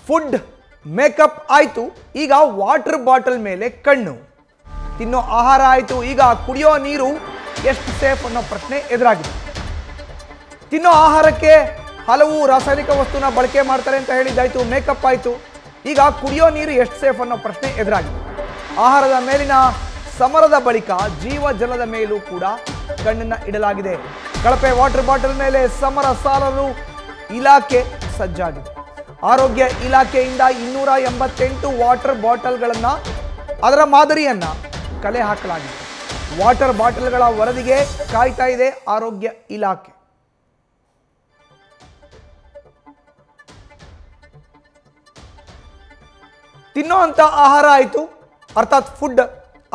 Food makeup ಆಯಿತು, ಈಗ water bottle ಮೇಲೆ ಕಣ್ಣು. ತಿನ್ನೋ ಆಹಾರ ಆಯಿತು, ಈಗ ಕುಡಿಯೋ ನೀರು ಎಷ್ಟು ಸೇಫ್ ಅನ್ನೋ ಪ್ರಶ್ನೆ ಎದುರಾಗಿದೆ. ತಿನ್ನೋ ಆಹಾರಕ್ಕೆ ಹಲವು ರಾಸಾಯನಿಕ ವಸ್ತುನ ಬಳಕೆ ಮಾಡ್ತಾರೆ ಅಂತ ಹೇಳಿದ್ದಾಯಿತು, ಮೇಕಪ್ ಆಯಿತು, ಈಗ ಕುಡಿಯೋ ನೀರು ಎಷ್ಟು ಸೇಫ್ ಅನ್ನೋ ಪ್ರಶ್ನೆ ಎದುರಾಗಿದೆ. ಆಹಾರದ ಮೇಲಿನ ಸಮರದ ಬಳಿಕ ಜೀವ ಜಲದ ಮೇಲೂ ಕೂಡ ಕಣ್ಣನ್ನು ಇಡಲಾಗಿದೆ. ಕಳಪೆ ವಾಟರ್ ಬಾಟಲ್ ಮೇಲೆ ಸಮರ ಸಾರಲು ಇಲಾಖೆ ಸಜ್ಜಾಗಿದೆ. ಆರೋಗ್ಯ ಇಲಾಖೆಯಿಂದ 288 ವಾಟರ್ ಬಾಟಲ್ಗಳನ್ನು ಅದರ ಮಾದರಿಯನ್ನು ಕಲೆ ಹಾಕಲಾಗಿದೆ. ವಾಟರ್ ಬಾಟಲ್ಗಳ ವರದಿಗೆ ಕಾಯ್ತಾ ಇದೆ ಆರೋಗ್ಯ ಇಲಾಖೆ. ತಿನ್ನೋ ಅಂಥ ಆಹಾರ ಆಯಿತು, ಅರ್ಥಾತ್ ಫುಡ್,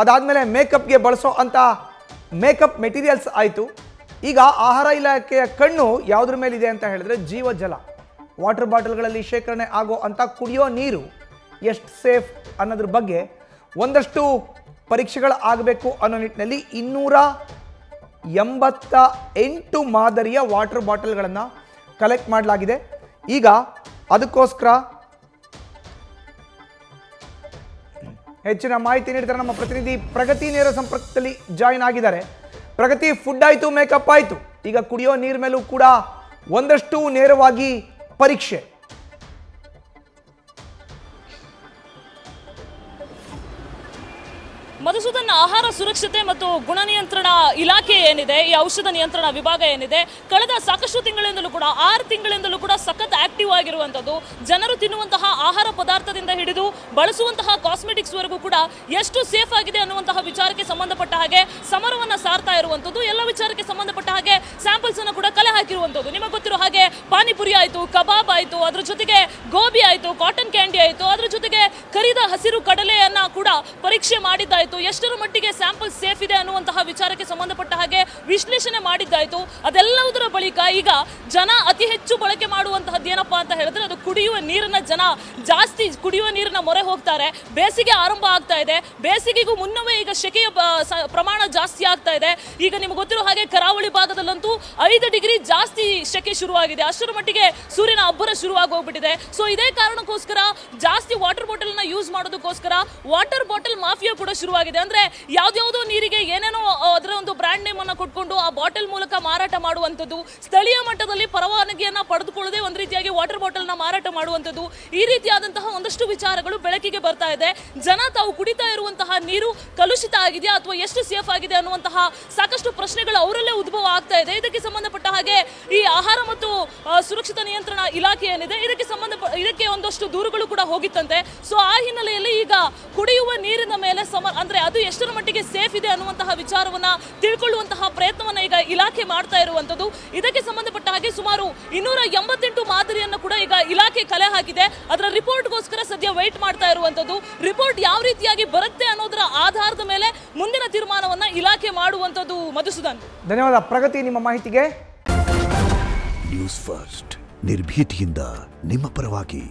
ಅದಾದಮೇಲೆ ಮೇಕಪ್ಗೆ ಬಳಸೋ ಅಂಥ ಮೇಕಪ್ ಮೆಟೀರಿಯಲ್ಸ್ ಆಯಿತು. ಈಗ ಆಹಾರ ಇಲಾಖೆಯ ಕಣ್ಣು ಯಾವುದ್ರ ಮೇಲಿದೆ ಅಂತ ಹೇಳಿದ್ರೆ ಜೀವ ಜಲ. ವಾಟರ್ ಬಾಟಲ್ಗಳಲ್ಲಿ ಶೇಖರಣೆ ಆಗೋ ಅಂಥ ಕುಡಿಯೋ ನೀರು ಎಷ್ಟು ಸೇಫ್ ಅನ್ನೋದ್ರ ಬಗ್ಗೆ ಒಂದಷ್ಟು ಪರೀಕ್ಷೆಗಳು ಆಗಬೇಕು ಅನ್ನೋ ನಿಟ್ಟಿನಲ್ಲಿ 288 ಮಾದರಿಯ ವಾಟರ್ ಬಾಟಲ್ಗಳನ್ನು ಕಲೆಕ್ಟ್ ಮಾಡಲಾಗಿದೆ. ಈಗ ಅದಕ್ಕೋಸ್ಕರ ಹೆಚ್ಚಿನ ಮಾಹಿತಿ ನೀಡ್ತಾರೆ ನಮ್ಮ ಪ್ರತಿನಿಧಿ ಪ್ರಗತಿ. ನೇರ ಸಂಪರ್ಕದಲ್ಲಿ ಜಾಯಿನ್ ಆಗಿದ್ದಾರೆ. ಪ್ರಗತಿ, ಫುಡ್ ಆಯಿತು, ಮೇಕಪ್ ಆಯಿತು, ಈಗ ಕುಡಿಯೋ ನೀರ ಮೇಲೂ ಕೂಡ ಒಂದಷ್ಟು ನೇರವಾಗಿ ಪರೀಕ್ಷೆ. ಮಧುಸೂದನ್, ಆಹಾರ ಸುರಕ್ಷತೆ ಮತ್ತು ಗುಣ ನಿಯಂತ್ರಣ ಇಲಾಖೆ ಏನಿದೆ, ಈ ಔಷಧ ನಿಯಂತ್ರಣ ವಿಭಾಗ ಏನಿದೆ, ಕಳೆದ ಸಾಕಷ್ಟು ತಿಂಗಳಿಂದಲೂ ಕೂಡ 6 ತಿಂಗಳಿಂದಲೂ ಕೂಡ ಸಖತ್ ಆಕ್ಟಿವ್ ಆಗಿರುವಂಥದ್ದು. ಜನರು ತಿನ್ನುವಂತಹ ಆಹಾರ ಪದಾರ್ಥದಿಂದ ಹಿಡಿದು ಬಳಸುವಂತಹ ಕಾಸ್ಮೆಟಿಕ್ಸ್ ವರೆಗೂ ಕೂಡ ಎಷ್ಟು ಸೇಫ್ ಆಗಿದೆ ಅನ್ನುವಂತಹ ವಿಚಾರಕ್ಕೆ ಸಂಬಂಧಪಟ್ಟ ಹಾಗೆ ಸಮರವನ್ನ ಸಾರ್ತಾ ಇರುವಂಥದ್ದು. ಎಲ್ಲ ವಿಚಾರಕ್ಕೆ ಸಂಬಂಧಪಟ್ಟ ಹಾಗೆ ಸ್ಯಾಂಪಲ್ಸ್ ಅನ್ನು ಕೂಡ ಕಲೆ ಹಾಕಿರುವಂಥದ್ದು. ನಿಮಗೆ ಗೊತ್ತಿರೋ ಹಾಗೆ ಪಾನಿಪುರಿ ಆಯಿತು, ಕಬಾಬ್ ಆಯಿತು, ಅದ್ರ ಜೊತೆಗೆ ಗೋಬಿ ಆಯಿತು, ಕಾಟನ್ ಕ್ಯಾಂಡಿ ಆಯಿತು, ಅದ್ರ ಜೊತೆಗೆ ಕರಿದ ಹಸಿರು ಕಡಲೆಯನ್ನ ಕೂಡ ಪರೀಕ್ಷೆ ಮಾಡಿದ್ದಾಯಿತು. ಎಷ್ಟರ ಮಟ್ಟಿಗೆ ಸ್ಯಾಂಪಲ್ ಸೇಫ್ ಇದೆ ಅನ್ನುವಂತಹ ವಿಚಾರಕ್ಕೆ ಸಂಬಂಧಪಟ್ಟ ಹಾಗೆ ವಿಶ್ಲೇಷಣೆ ಮಾಡಿದ್ದಾಯಿತು. ಅದೆಲ್ಲದರ ಬಳಿಕ ಈಗ ಜನ ಅತಿ ಹೆಚ್ಚು ಬಳಕೆ ಮಾಡುವಂತಹದ್ದು ಏನಪ್ಪಾ ಅಂತ ಹೇಳಿದ್ರೆ ಅದು ಕುಡಿಯುವ ನೀರನ್ನ. ಜನ ಜಾಸ್ತಿ ಕುಡಿಯುವ ನೀರನ್ನ ಮೊರೆ ಹೋಗ್ತಾರೆ. ಬೇಸಿಗೆ ಆರಂಭ ಆಗ್ತಾ ಇದೆ. ಬೇಸಿಗೆಗೂ ಮುನ್ನವೇ ಈಗ ಶೆಕೆಯ ಪ್ರಮಾಣ ಜಾಸ್ತಿ ಆಗ್ತಾ ಇದೆ. ಈಗ ನಿಮ್ಗೆ ಗೊತ್ತಿರೋ ಹಾಗೆ ಕರಾವಳಿ ಭಾಗದಲ್ಲಂತೂ 5 ಡಿಗ್ರಿ ಜಾಸ್ತಿ ಶೆಕೆ ಶುರುವಾಗಿದೆ. ಅಷ್ಟರ ಮಟ್ಟಿಗೆ ಸೂರ್ಯನ ಅಬ್ಬರ ಶುರುವಾಗಿ ಹೋಗ್ಬಿಟ್ಟಿದೆ. ಸೊ ಇದೇ ಕಾರಣಕ್ಕೋಸ್ಕರ ಜಾಸ್ತಿ ವಾಟರ್ ಬಾಟಲ್ ನ ಯೂಸ್ ಮಾಡೋದಕ್ಕೋಸ್ಕರ ವಾಟರ್ ಬಾಟಲ್ ಮಾಫಿಯಾ ಕೂಡ ಶುರುವಾಗಿದೆ. ಅಂದ್ರೆ ಯಾವ್ದಾವುದೋ ನೀರಿಗೆ ಏನೇನೋ ಅದರ ಒಂದು ಬ್ರಾಂಡ್ ನೇಮ್ ಅನ್ನ ಕೊಟ್ಕೊಂಡು ಆ ಬಾಟಲ್ ಮೂಲಕ ಮಾರಾಟ ಮಾಡುವಂಥದ್ದು, ಸ್ಥಳೀಯ ಮಟ್ಟದಲ್ಲಿ ಪರವಾನಗಿಯನ್ನ ಪಡೆದುಕೊಳ್ಳದೆ ಒಂದು ರೀತಿಯಾಗಿ ವಾಟರ್ ಬಾಟಲ್ ನ ಮಾರಾಟ ಮಾಡುವಂಥದ್ದು, ಈ ರೀತಿಯಾದಂತಹ ಒಂದಷ್ಟು ವಿಚಾರಗಳು ಬೆಳಕಿಗೆ ಬರ್ತಾ ಇದೆ. ಜನ ತಾವು ಕುಡಿತಾ ಇರುವಂತಹ ನೀರು ಕಲುಷಿತ ಆಗಿದೆಯಾ ಅಥವಾ ಎಷ್ಟು ಸೇಫ್ ಆಗಿದೆ ಅನ್ನುವಂತಹ ಸಾಕಷ್ಟು ಪ್ರಶ್ನೆಗಳು ಅವರಲ್ಲೇ ಉದ್ಭವ ಆಗ್ತಾ ಇದೆ. ಇದಕ್ಕೆ ಸಂಬಂಧಪಟ್ಟ ಹಾಗೆ ಈ ಆಹಾರ ಮತ್ತು ಸುರಕ್ಷತಾ ನಿಯಂತ್ರಣ ಇಲಾಖೆ ಏನಿದೆ ಇದಕ್ಕೆ ಒಂದಷ್ಟು ದೂರುಗಳು ಕೂಡ ಹೋಗಿತ್ತಂತೆ. ಸೊ ಆ ಹಿನ್ನೆಲೆಯಲ್ಲಿ ಈಗ ಕುಡಿಯುವ ನೀರಿನ ಮೇಲೆ ಅಂದ್ರೆ ಅದು ಎಷ್ಟರ ಮಟ್ಟಿಗೆ ಸೇಫ್ ಇದೆ ಅನ್ನುವಂತಹ ವಿಚಾರವನ್ನ ತಿಳ್ಕೊಳ್ಳುವಂತಹ ಪ್ರಯತ್ನವನ್ನ ಈಗ ಇಲಾಖೆ ಮಾಡ್ತಾ ಇರುವಂತದ್ದು. ಇದಕ್ಕೆ ಸಂಬಂಧಪಟ್ಟ ಹಾಗೆ ಸುಮಾರು 288 ಮಾದರಿಯನ್ನು ಕೂಡ ಈಗ ಇಲಾಖೆ ಕಲೆ ಹಾಕಿದೆ. ಅದರ ರಿಪೋರ್ಟ್ಗೋಸ್ಕರ ಸದ್ಯ ವೇಟ್ ಮಾಡ್ತಾ ಇರುವಂತದ್ದು. ರಿಪೋರ್ಟ್ ಯಾವ ರೀತಿಯಾಗಿ ಬರುತ್ತೆ ಅನ್ನೋದರ ಆಧಾರದ ಮೇಲೆ ಮುಂದಿನ ತೀರ್ಮಾನವನ್ನ ಇಲಾಖೆ ಮಾಡುವಂತದ್ದು. ಮಧುಸೂದನ್, ಧನ್ಯವಾದ ಪ್ರಗತಿ ನಿಮ್ಮ ಮಾಹಿತಿಗೆ. ನ್ಯೂಸ್ ಫಸ್ಟ್, ನಿರ್ಭೀತಿಯಿಂದ ನಿಮ್ಮ ಪರವಾಗಿ.